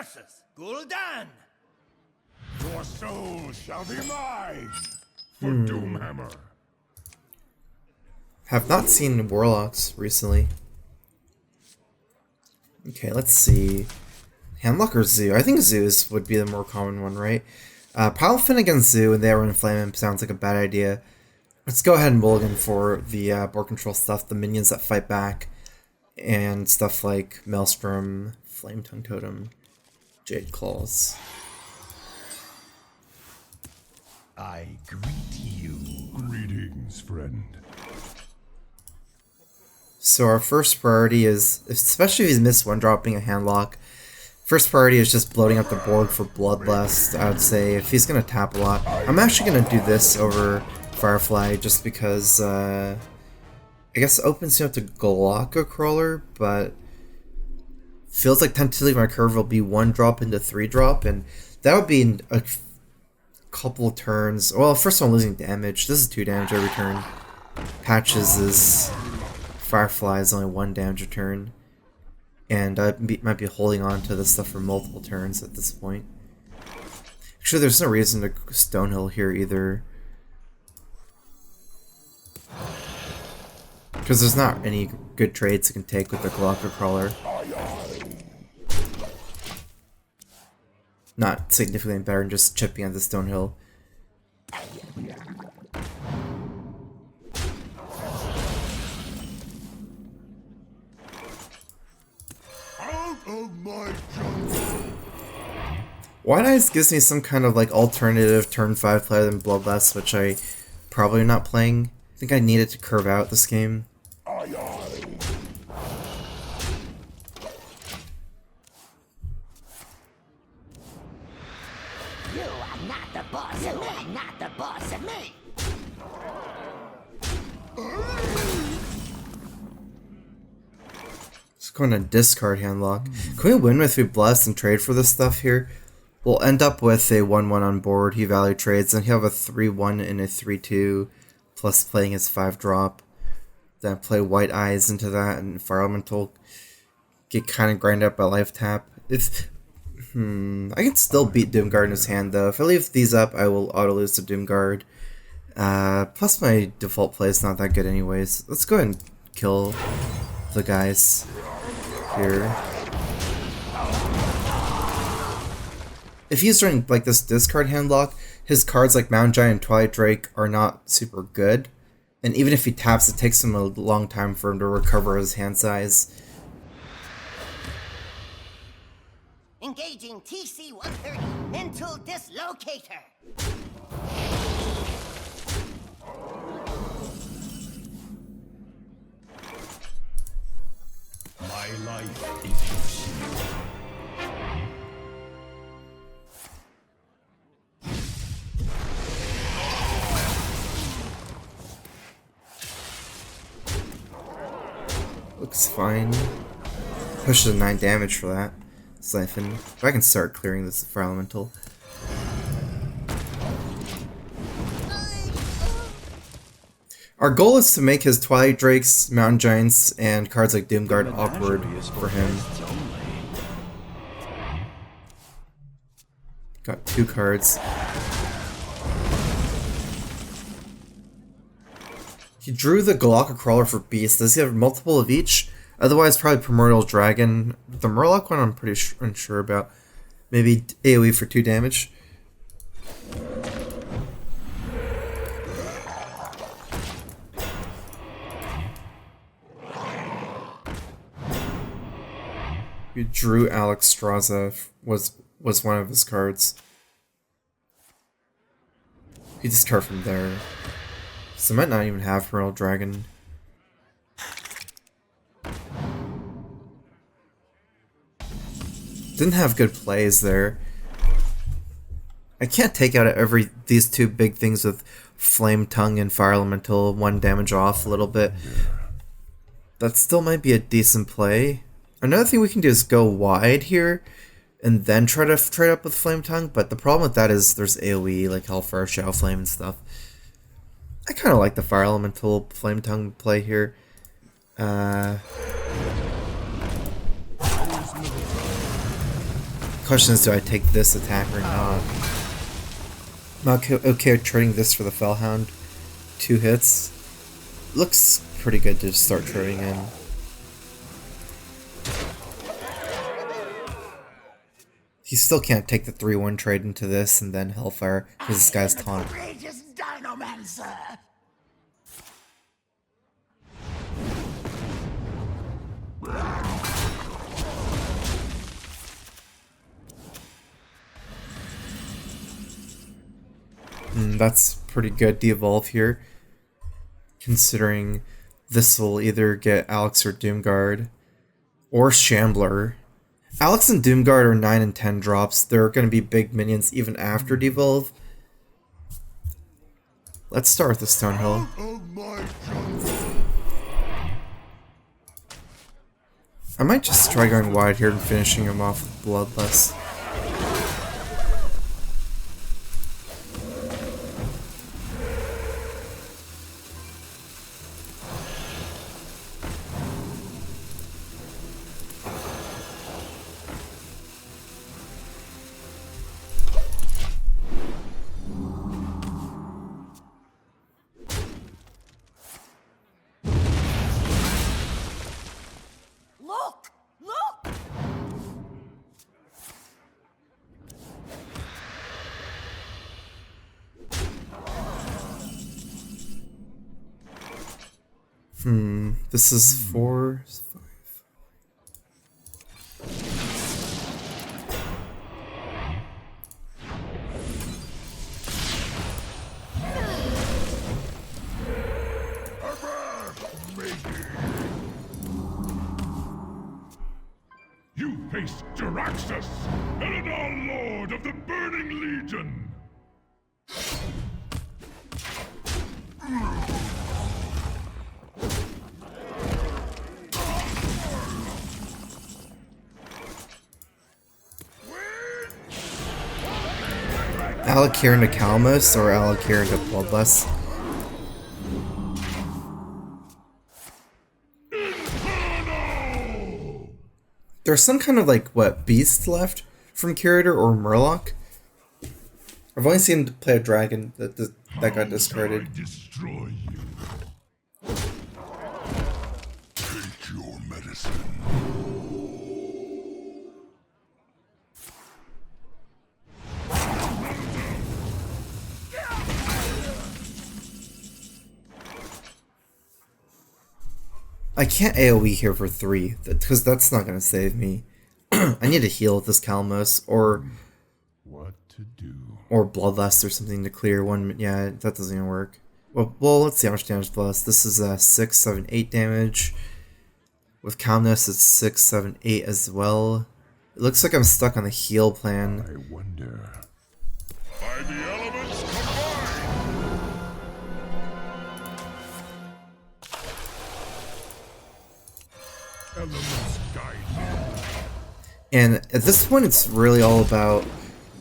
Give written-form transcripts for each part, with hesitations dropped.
versus Gul'dan. Your soul shall be mine for Doomhammer. Have not seen warlocks recently. Okay, let's see. Handlock or Zoo? I think Zeus would be the more common one, right? Pile against Zoo and they run Flame Imp sounds like a bad idea. Let's go ahead and mulligan for the board control stuff, the minions that fight back, and stuff like Maelstrom, Flame Tongue Totem, Jade Claws. I greet you. Greetings, friend. So our first priority is, especially if he's missed one dropping a handlock, first priority is just bloating up the board for Bloodlust. I would say if he's going to tap a lot. I'm actually going to do this over Firefly just because I guess it opens you up to Galaka Crawler, but feels like tentatively my curve will be 1 drop into 3 drop, and that would be in a couple of turns. Well, first I'm losing damage. This is 2 damage every turn. Patches is Firefly is only 1 damage a turn, and I might be holding on to this stuff for multiple turns at this point. Actually, there's no reason to Stonehill here either, because there's not any good trades you can take with the Galaka Crawler. Not significantly better than just chipping at the Stonehill. White Eyes gives me some kind of like alternative turn 5 play than Bloodlust, which I probably am not playing. I think I needed to curve out this game. You are not the boss of me, not the boss of me. Just going to discard handlock. Can we win if we bless and trade for this stuff here? We'll end up with a 1-1 on board. He value trades, and he'll have a 3-1 and a 3-2, plus playing his 5 drop. Then play White Eyes into that, and Fire Elemental get kind of grind up by life tap. If I can still beat Doomguard in his hand though. If I leave these up, I will auto lose to Doomguard. Plus my default play is not that good anyways. Let's go ahead and kill the guys here. If he's running like this discard handlock, his cards like Mountain Giant and Twilight Drake are not super good. And even if he taps, it takes him a long time for him to recover his hand size. Engaging TC-130 into dislocator. My life is your shield. Looks fine. Pushes 9 damage for that. Siphon. If I can start clearing this Fire Elemental. Our goal is to make his Twilight Drakes, Mountain Giants, and cards like Doomguard awkward for him. Got 2 cards. He drew the Galaka Crawler for Beast. Does he have multiple of each? Otherwise, probably Primordial Dragon. The Murloc one I'm pretty unsure about. Maybe AoE for 2 damage. He drew Alex Straza was one of his cards. He discarded from there. So I might not even have Primordial Dragon. Didn't have good plays there. I can't take out these 2 big things with Flame Tongue and Fire Elemental, 1 damage off a little bit. That still might be a decent play. Another thing we can do is go wide here and then try to trade up with Flame Tongue, but the problem with that is there's AoE like Hellfire, Shadow Flame and stuff. I kind of like the Fire Elemental Flame Tongue play here. question is, do I take this attack or not? I'm okay with trading this for the Fellhound. 2 hits. Looks pretty good to start trading in. He still can't take the 3-1 trade into this and then Hellfire because this guy's taunt. Courageous Dinomancer. That's pretty good de-evolve here, considering this will either get Alex or Doomguard, or Shambler. Alex and Doomguard are 9 and 10 drops. They're going to be big minions even after de-evolve. Let's start with the Stonehill. I might just try going wide here and finishing him off with Bloodlust. Look! Look! This is 4, 5. You face Jaraxxus, Eladar Lord of the Burning Legion! Alakir into Kalmus or Alakir into Bloodlust? There's some kind of like, what, beast left from Curator or Murloc? I've only seen him play a dragon that got discarded. I destroy you. Take your medicine. I can't AoE here for 3, because that's not going to save me. I need to heal with this Kalmos, or What to do? or Bloodlust or something to clear one. Yeah, that doesn't even work. Well, let's see how much damage Bloodlust. This is 6, 7, 8 damage. With Kalmos, it's 6, 7, 8 as well. It looks like I'm stuck on the heal plan. I wonder. By the elements combined! Elements guide me. And at this point, it's really all about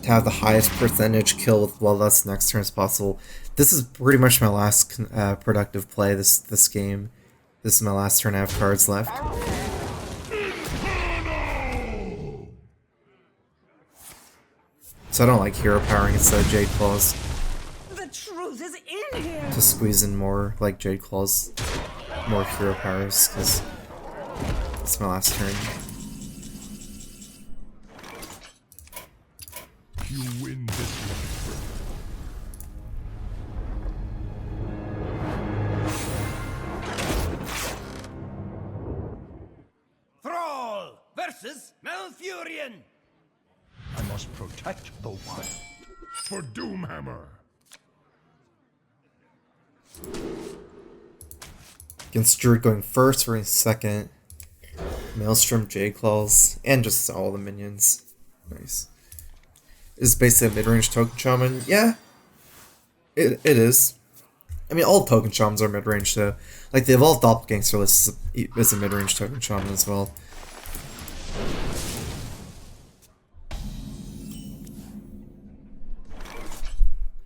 to have the highest percentage kill with Bloodlust next turn as possible. This is pretty much my last productive play this game. This is my last turn I have cards left. So I don't like hero powering instead of Jade Claws. The truth is in here! To squeeze in more like Jade Claws, more hero powers, because it's my last turn. You win this one. Thrall versus Malfurion. I must protect the wild. For Doomhammer. Against Druid going first, we're in second. Maelstrom, Jade Claws, and just all the minions. Nice. Is basically a mid-range token shaman. Yeah, it is. I mean, all token shamans are mid-range though. Like the evolved doppelganger list is a mid-range token shaman as well.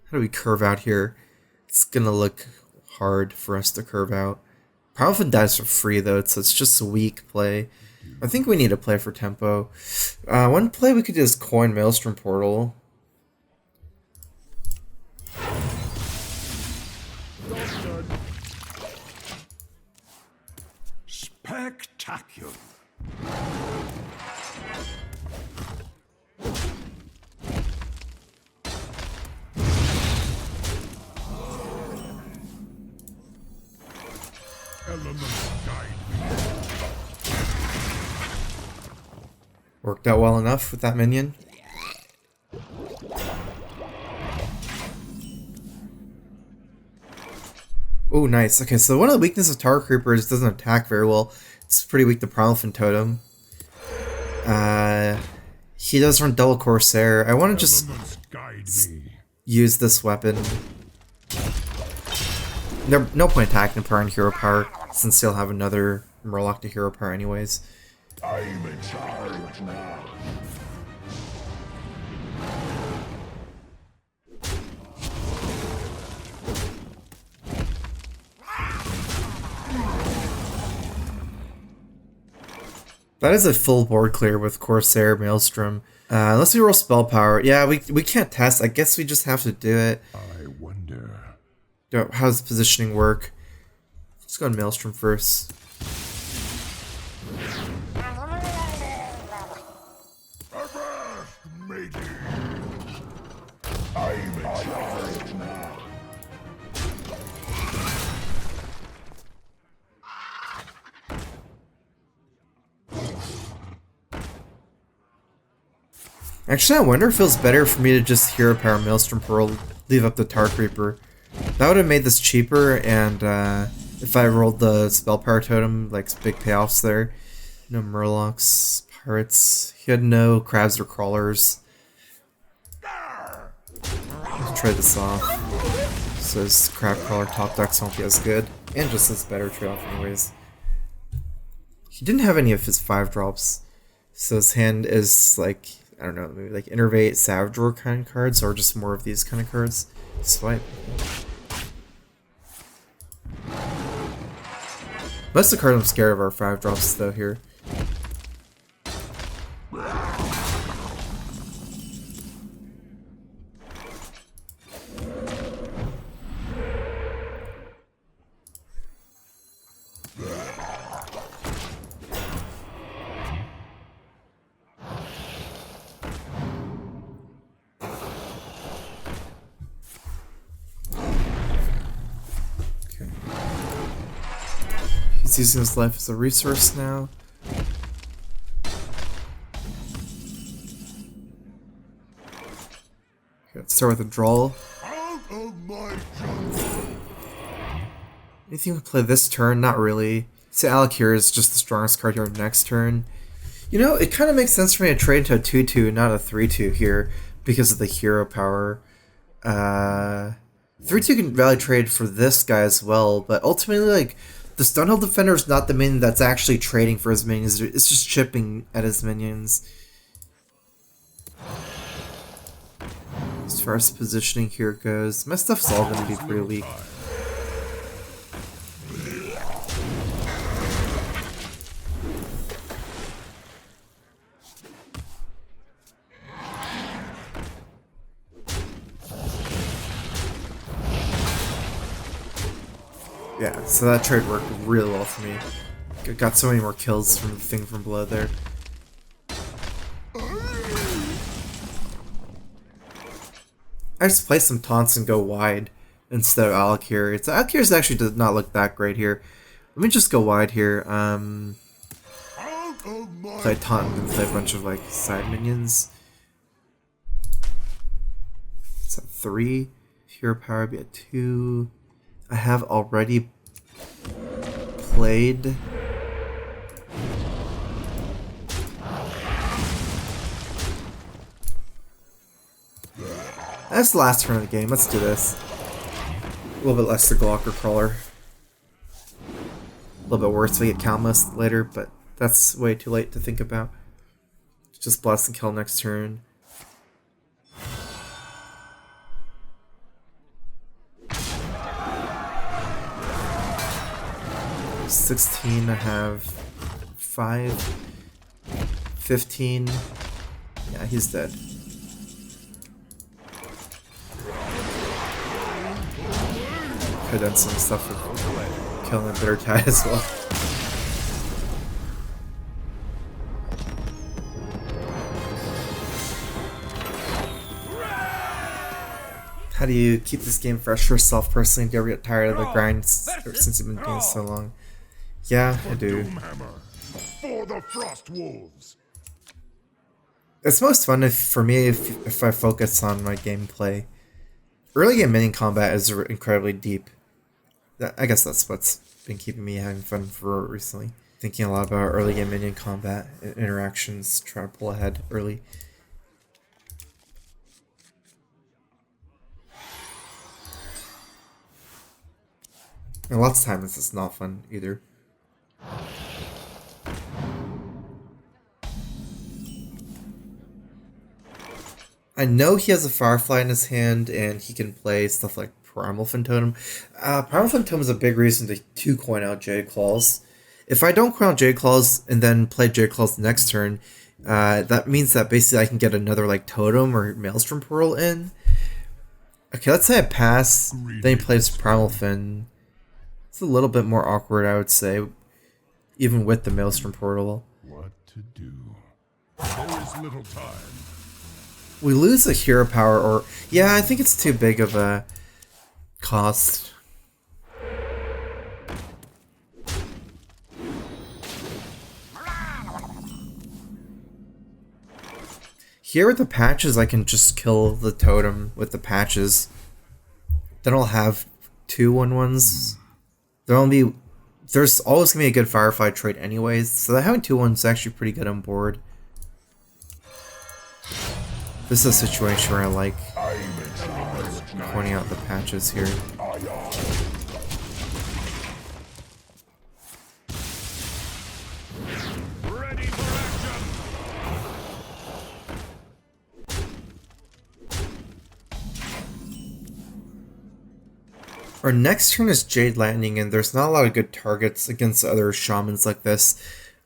How do we curve out here? It's gonna look hard for us to curve out. Powerful dies for free though, so it's just a weak play. I think we need a play for tempo. One play we could just coin Maelstrom Portal. Spectacular. Elements guide me. Worked out well enough with that minion. Oh, nice. Okay, so one of the weaknesses of Tower Creeper is it doesn't attack very well. It's pretty weak to Primalphin Totem. He does run double Corsair. I want to just use this weapon. No point attacking Power and Hero Power, since he'll have another Murloc to Hero Power anyways. I'm in charge now. That is a full board clear with Corsair, Maelstrom. Unless we roll Spell Power. Yeah, we can't test. I guess we just have to do it. I wonder. How does positioning work? Let's go on Maelstrom first. Actually, I wonder if it feels better for me to just Hero Power Maelstrom Pearl, leave up the Tar Creeper. That would have made this cheaper, and if I rolled the Spell Power Totem, like big payoffs there. No Murlocs, Pirates. He had no Crabs or Crawlers. Let's try this off. So his Crab Crawler top decks won't be as good, and just as better trade-off anyways. He didn't have any of his 5-drops, so his hand is like, I don't know, maybe like Innervate, Savage Roar kind of cards, or just more of these kind of cards. Swipe. Most of the cards I'm scared of are 5-drops though here. He's using his life as a resource now. Okay, let's start with a draw. Anything to play this turn? Not really. So Alakir is just the strongest card here next turn. You know, it kind of makes sense for me to trade into a 2-2, not a 3-2 here, because of the hero power. 3-2 can value trade for this guy as well, but ultimately, like, the Stonehill Defender is not the minion that's actually trading for his minions. It's just chipping at his minions. As far as positioning here goes, my stuff's all going to be pretty weak. Yeah, so that trade worked really well for me. Got so many more kills from the thing from below there. I just play some taunts and go wide instead of Alakir. Alakir actually does not look that great here. Let me just go wide here. Play taunt and play a bunch of like side minions. It's at 3. Hero power be at 2. I have already played. That's the last turn of the game. Let's do this. A little bit less to Glock or Crawler. A little bit worse if we get Calmus later, but that's way too late to think about. Just blast and kill next turn. 16, I have 5. 15. Yeah, he's dead. Could have done some stuff with killing the bitter cat as well. How do you keep this game fresh for yourself personally? Do you ever get tired of the grind since you've been doing it so long? Yeah, I do. For the Frost Wolves. It's most fun for me if I focus on my gameplay. Early game minion combat is incredibly deep. I guess that's what's been keeping me having fun for recently. Thinking a lot about early game minion combat interactions, trying to pull ahead early. And lots of times it's not fun either. I know he has a Firefly in his hand, and he can play stuff like Primal Phantom. Primal Phantom is a big reason to coin out Jade Claws. If I don't coin out Jade Claws and then play Jade Claws next turn, that means that basically I can get another like Totem or Maelstrom Pearl in. Okay, let's say I pass, then he plays Primal Fin. It's a little bit more awkward, I would say, even with the Maelstrom Portal. What to do? There is little time. We lose a hero power, or yeah, I think it's too big of a cost. Here with the patches, I can just kill the totem with the patches. Then I'll have 2 1/1s. There's always gonna be a good Firefly trade anyways, so that having 2 1s is actually pretty good on board. This is a situation where I like pointing out the patches here. Ready for action. Our next turn is Jade Lightning, and there's not a lot of good targets against other shamans like this,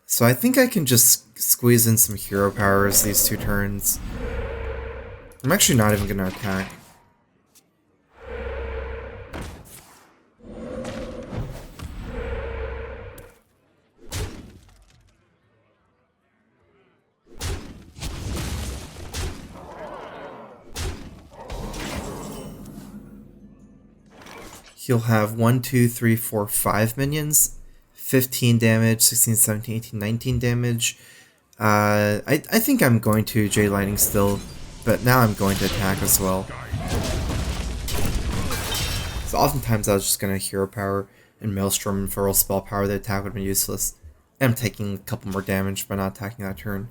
so I think I can just squeeze in some hero powers these 2 turns. I'm actually not even going to attack. He'll have 1, 2, 3, 4, 5 minions, 15 damage, 16, 17, 18, 19 damage. I think I'm going to Jade Lightning still, but now I'm going to attack as well. So oftentimes I was just going to hero power and Maelstrom and Feral Spell Power. The attack would have been useless. And I'm taking a couple more damage by not attacking that turn.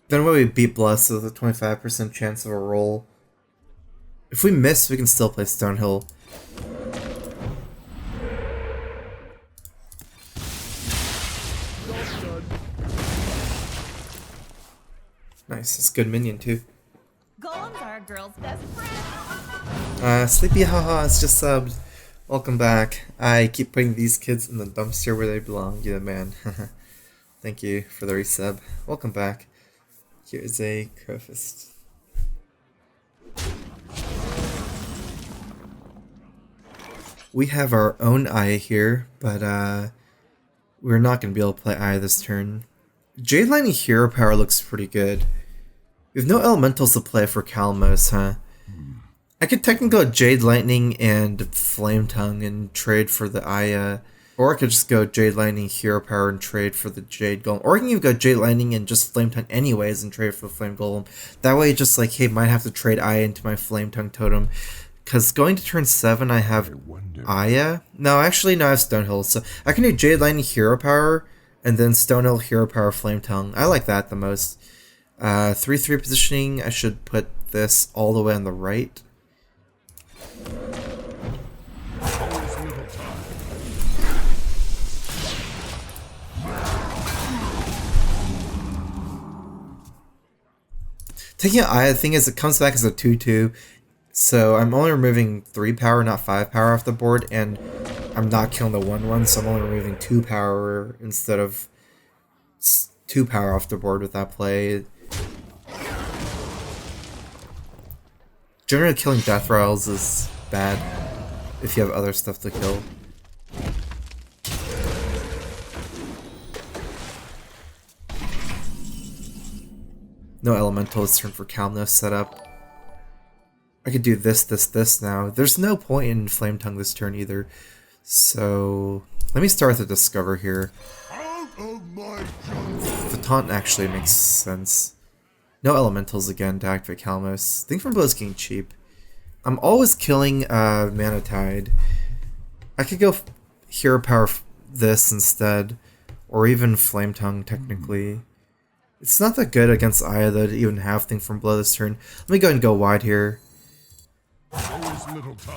Then when we beat Bless with a 25% chance of a roll. If we miss, we can still play Stonehill. Nice, it's a good minion too. Golems are a girl's best friend. Sleepy haha, it's just subbed. Welcome back. I keep putting these kids in the dumpster where they belong. You're the man. Thank you for the resub. Welcome back. Here's a Crowfist. We have our own Aya here, but we're not going to be able to play Aya this turn. Jade Lightning hero power looks pretty good. We have no elementals to play for Kalmos, huh? I could technically go Jade Lightning and Flame Tongue and trade for the Aya. Or I could just go Jade Lightning hero power and trade for the Jade Golem. Or I can even go Jade Lightning and just Flame Tongue anyways and trade for the Flame Golem. That way just like, hey, might have to trade Aya into my Flame Tongue totem. Because going to turn 7, I have Aya. No, actually, no, I have Stonehill. So I can do Jade Lightning hero power and then Stonehill hero power Flame Tongue. I like that the most. 3-3 positioning, I should put this all the way on the right. Taking Aya, the thing is, it comes back as a 2/2, so I'm only removing 3 power, not 5 power off the board, and I'm not killing the 1/1, so I'm only removing 2 power instead of 2 power off the board with that play. Generally, killing Death Rattles is bad if you have other stuff to kill. No elemental this turn for Calmness set up. I could do this now. There's no point in Flame Tongue this turn either. So let me start with the Discover here. The taunt actually makes sense. No elementals again to activate Calmness. Think from Blow's getting cheap. I'm always killing Mana Tide. I could go Hero Power this instead, or even Flame Tongue technically. It's not that good against Aya though to even have Thing from Blow this turn. Let me go ahead and go wide here. There is little time.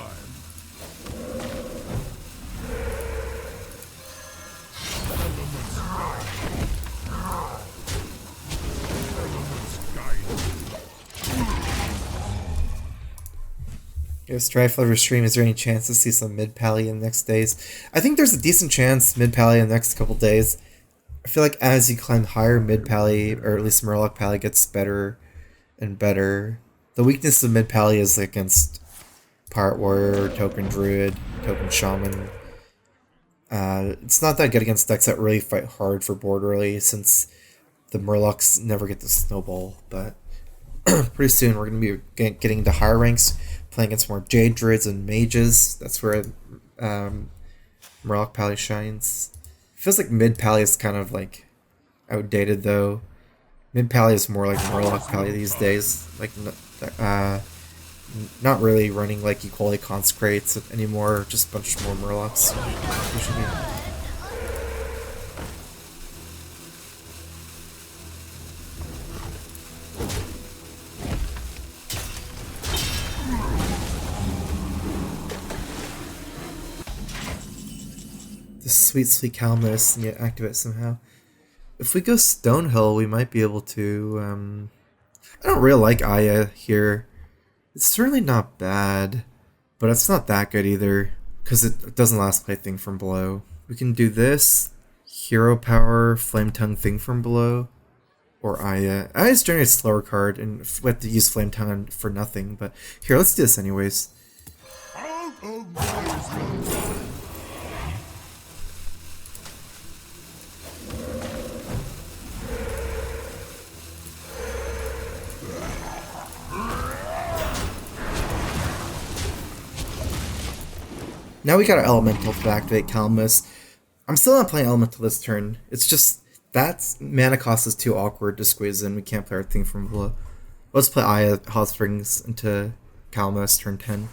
If Strife Lover stream, is there any chance to see some mid pally in the next days? I think there's a decent chance mid pally in the next couple days. I feel like as you climb higher, mid pally, or at least Murloc pally, gets better and better. The weakness of mid pally is against Pirate Warrior, Token Druid, Token Shaman. It's not that good against decks that really fight hard for board early, since the Murlocs never get to snowball. But pretty soon we're going to be getting into higher ranks, playing against more Jade Druids and Mages. That's where Murloc pally shines. Feels like mid pally is kind of like outdated though. Mid pally is more like Murloc pally these days. Like not really running like Equality Consecrates anymore. Just a bunch more Murlocs usually. This sweet Calmness and yet activate somehow. If we go Stonehill, we might be able to. I don't really like Aya here. It's certainly not bad, but it's not that good either because it doesn't last play Thing from Below. We can do this, Hero Power, Flame Tongue, Thing from Below, or Aya. Aya's generally a slower card, and we have to use Flame Tongue for nothing. But here, let's do this anyways. Now we got our Elemental to activate Calmness. I'm still not playing Elemental this turn. It's just that mana cost is too awkward to squeeze in. We can't play our Thing from Below. Let's play Aya Hot Springs into Calmness turn 10.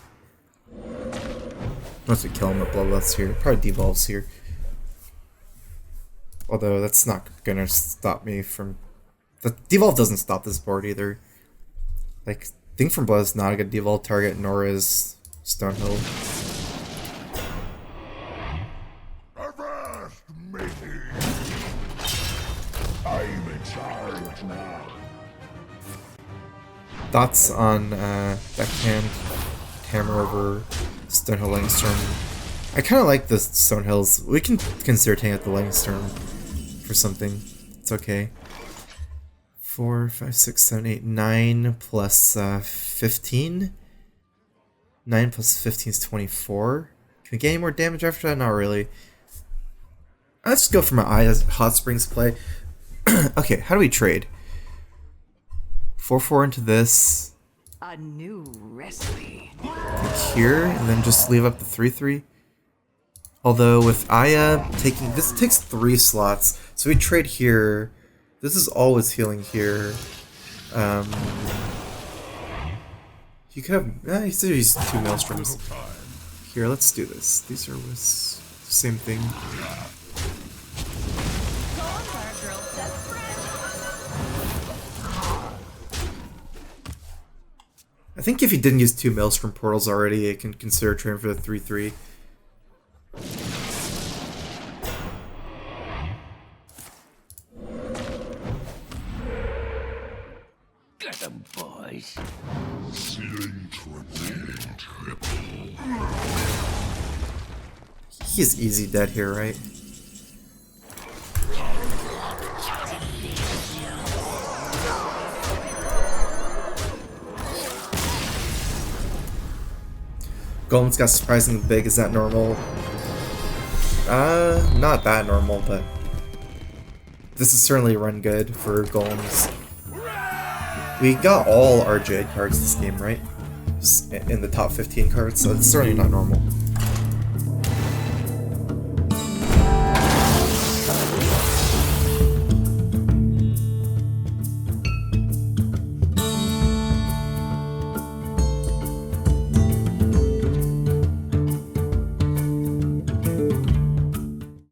Unless we kill him with Bloodlust here. Probably devolves here. Although that's not gonna stop me from... The devolve doesn't stop this board either. Like, Thing from Blood is not a good devolve target, nor is Stonehill. Thoughts on Deckhand, Hammer over Stonehill Lorenzana? I kind of like the Stonehills. We can consider taking out the Lorenzana for something. It's okay. 4, 5, 6, 7, 8, 9 plus 15. 9 plus 15 is 24. Can we get any more damage after that? Not really. Let's just go for my Aya Hot Springs play. Okay, how do we trade? 4/4 into this. A new recipe. Here, and then just leave up the 3/3. Although with Aya taking this takes 3 slots, so we trade here. This is always healing here. You could have. You still use 2 Maelstroms. Here, let's do this. These are the same thing. I think if you didn't use 2 Maelstrom portals already, you can consider trading for the 3/3. the boss. He's easy dead here, right? Golem's got surprisingly big. Is that normal? Not that normal, but this is certainly run good for golems. We got all our Jade cards this game, right? Just in the top 15 cards, so it's certainly not normal.